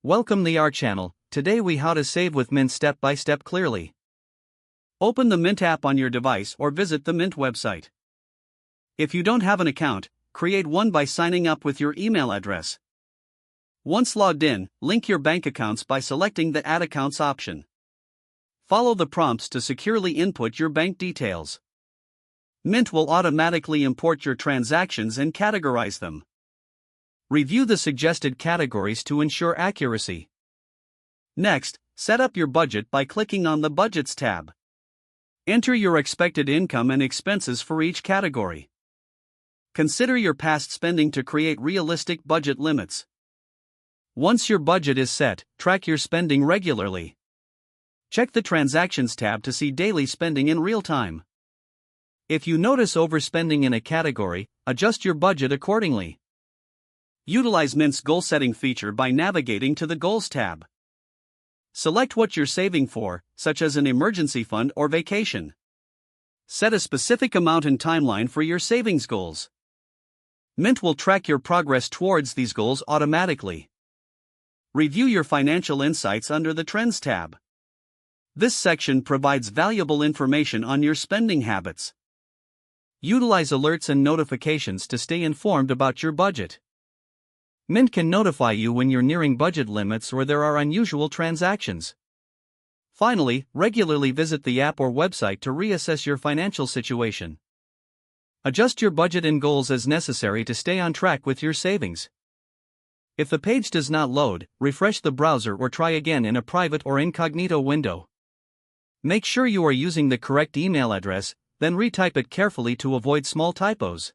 Welcome to our channel. Today we how to save with Mint step by step clearly. Open the Mint app on your device or visit the Mint website. If you don't have an account, create one by signing up with your email address. Once logged in, link your bank accounts by selecting the Add Accounts option. Follow the prompts to securely input your bank details. Mint will automatically import your transactions and categorize them. Review the suggested categories to ensure accuracy. Next, set up your budget by clicking on the Budgets tab. Enter your expected income and expenses for each category. Consider your past spending to create realistic budget limits. Once your budget is set, track your spending regularly. Check the Transactions tab to see daily spending in real time. If you notice overspending in a category, adjust your budget accordingly. Utilize Mint's goal setting feature by navigating to the Goals tab. Select what you're saving for, such as an emergency fund or vacation. Set a specific amount and timeline for your savings goals. Mint will track your progress towards these goals automatically. Review your financial insights under the Trends tab. This section provides valuable information on your spending habits. Utilize alerts and notifications to stay informed about your budget. Mint can notify you when you're nearing budget limits or there are unusual transactions. Finally, regularly visit the app or website to reassess your financial situation. Adjust your budget and goals as necessary to stay on track with your savings. If the page does not load, refresh the browser or try again in a private or incognito window. Make sure you are using the correct email address, then retype it carefully to avoid small typos.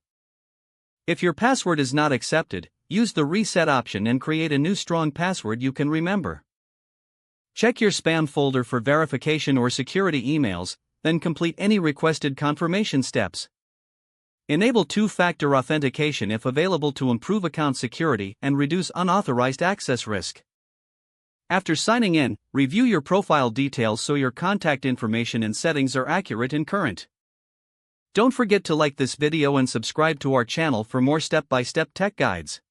If your password is not accepted, use the reset option and create a new strong password you can remember. Check your spam folder for verification or security emails, then complete any requested confirmation steps. Enable two-factor authentication if available to improve account security and reduce unauthorized access risk. After signing in, review your profile details so your contact information and settings are accurate and current. Don't forget to like this video and subscribe to our channel for more step-by-step tech guides.